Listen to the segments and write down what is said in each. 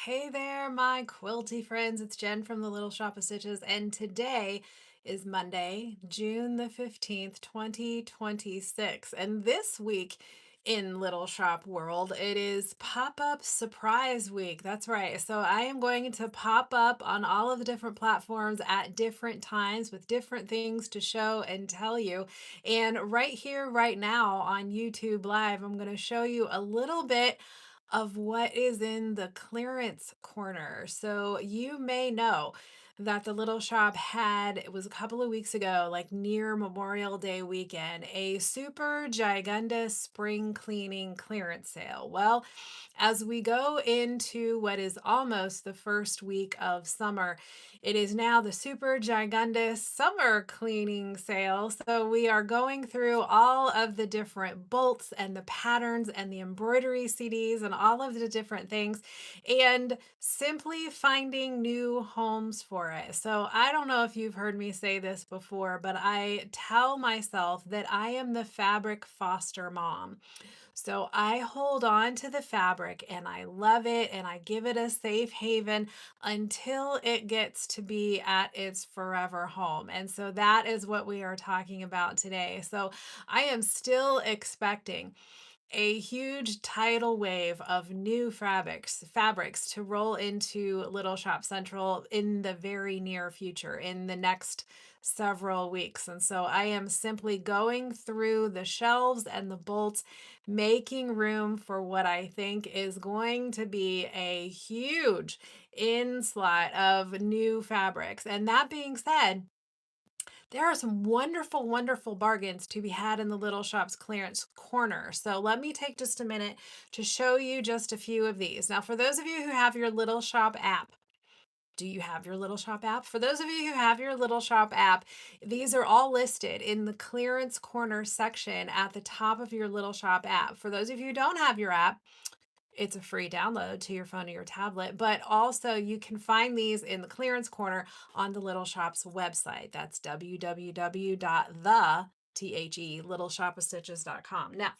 Hey there, my quilty friends. It's Jen from the Little Shop of Stitches, and today is Monday, June the 15th, 2026. And this week in Little Shop World, it is Pop-Up Surprise Week. That's right. So I am going to pop up on all of the different platforms at different times with different things to show and tell you. And right here, right now on YouTube Live, I'm going to show you a little bit of what is in the clearance corner. So you may know that the little shop had, it was a couple of weeks ago, like near Memorial Day weekend, a super gigundous spring cleaning clearance sale. Well, as we go into what is almost the first week of summer, it is now the super gigundous summer cleaning sale. So we are going through all of the different bolts and the patterns and the embroidery CDs and all of the different things and simply finding new homes for it. So I don't know if you've heard me say this before, but I tell myself that I am the fabric foster mom. So I hold on to the fabric and I love it and I give it a safe haven until it gets to be at its forever home. And so that is what we are talking about today. So I am still expecting a huge tidal wave of new fabrics to roll into Little Shop Central in the very near future, in the next several weeks. And so I am simply going through the shelves and the bolts, making room for what I think is going to be a huge inslot of new fabrics. And that being said, there are some wonderful, wonderful bargains to be had in the Little Shop's clearance corner. So let me take just a minute to show you just a few of these. Now, for those of you who have your Little Shop app, do you have your Little Shop app? For those of you who have your Little Shop app, these are all listed in the clearance corner section at the top of your Little Shop app. For those of you who don't have your app, it's a free download to your phone or your tablet, but also you can find these in the clearance corner on the Little Shop's website. That's www.littleshopofstitches.com. Now,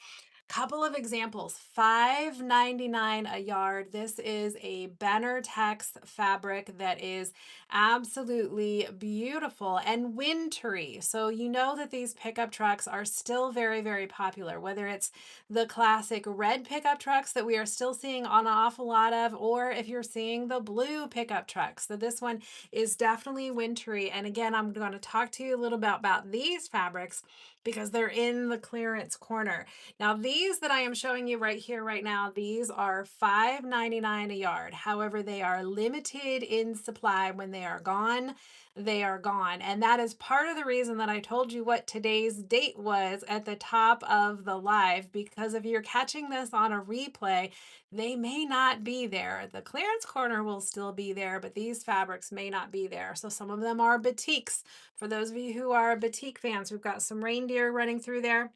couple of examples. $5.99 a yard. This is a Tex fabric that is absolutely beautiful and wintry. So you know that these pickup trucks are still very, very popular, whether it's the classic red pickup trucks that we are still seeing on an awful lot of, or if you're seeing the blue pickup trucks. So this one is definitely wintry. And again, I'm going to talk to you a little bit about these fabrics because they're in the clearance corner. Now, these that I am showing you right here, right now, these are $5.99 a yard. However, they are limited in supply. When they are gone, they are gone. And that is part of the reason that I told you what today's date was at the top of the live, because if you're catching this on a replay, they may not be there. The clearance corner will still be there, but these fabrics may not be there. So some of them are batiks. For those of you who are batik fans, we've got some reindeer running through there.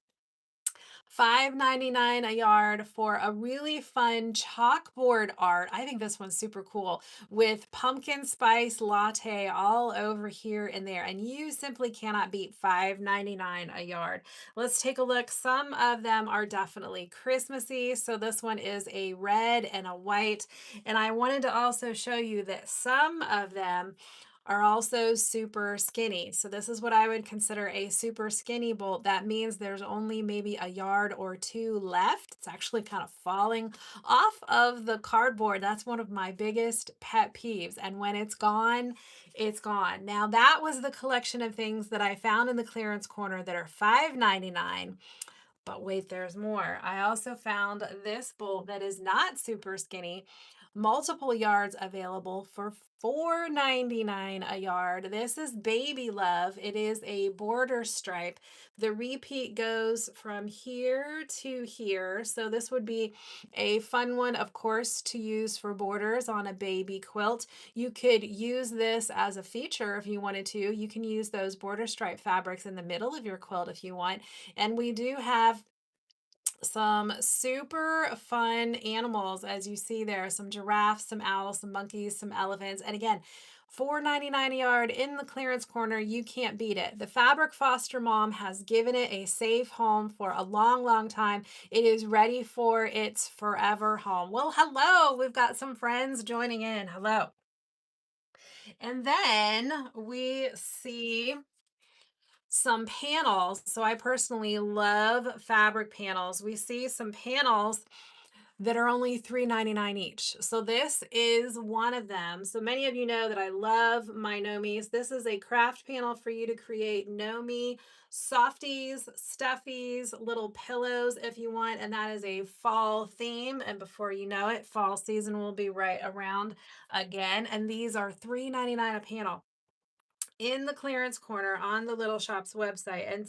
$5.99 a yard for a really fun chalkboard art. I think this one's super cool with pumpkin spice latte all over here and there. And you simply cannot beat $5.99 a yard. Let's take a look. Some of them are definitely Christmassy. So this one is a red and a white. And I wanted to also show you that some of them are also super skinny. So this is what I would consider a super skinny bolt. That means there's only maybe a yard or two left. It's actually kind of falling off of the cardboard. That's one of my biggest pet peeves. And when it's gone, it's gone. Now that was the collection of things that I found in the clearance corner that are $5.99. But wait, there's more. I also found this bolt that is not super skinny, multiple yards available for $4.99 a yard. This is Baby Love. It is a border stripe. The repeat goes from here to here. So this would be a fun one, of course, to use for borders on a baby quilt. You could use this as a feature if you wanted to. You can use those border stripe fabrics in the middle of your quilt if you want. And we do have some super fun animals as you see there, some giraffes, some owls, some monkeys, some elephants. And again, 4.99 a yard in the clearance corner. You can't beat it. The fabric foster mom has given it a safe home for a long, long time. It is ready for its forever home. Well, hello. We've got some friends joining in. Hello. And then we see some panels. So I personally love fabric panels. We see some panels that are only $3.99 each. So this is one of them. So many of you know that I love my Nomis. This is a craft panel for you to create Nomi softies, stuffies, little pillows if you want. And that is a fall theme. And before you know it, fall season will be right around again. And these are $3.99 a panel in the clearance corner on the Little Shop's website. And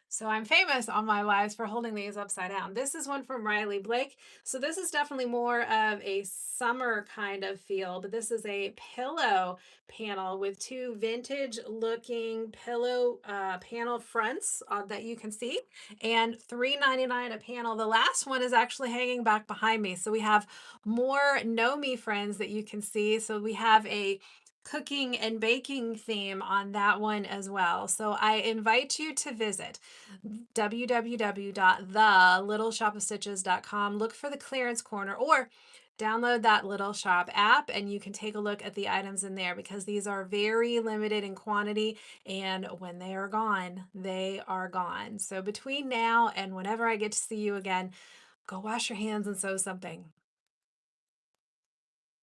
so I'm famous on my lives for holding these upside down. This is one from Riley Blake. So this is definitely more of a summer kind of feel, but this is a pillow panel with two vintage looking pillow panel fronts that you can see, and $3.99 a panel. The last one is actually hanging back behind me. So we have more Know Me friends that you can see. So we have a cooking and baking theme on that one as well. So I invite you to visit www.thelittleshopofstitches.com. Look for the clearance corner or download that Little Shop app and you can take a look at the items in there because these are very limited in quantity, and when they are gone, they are gone. So between now and whenever I get to see you again, go wash your hands and sew something.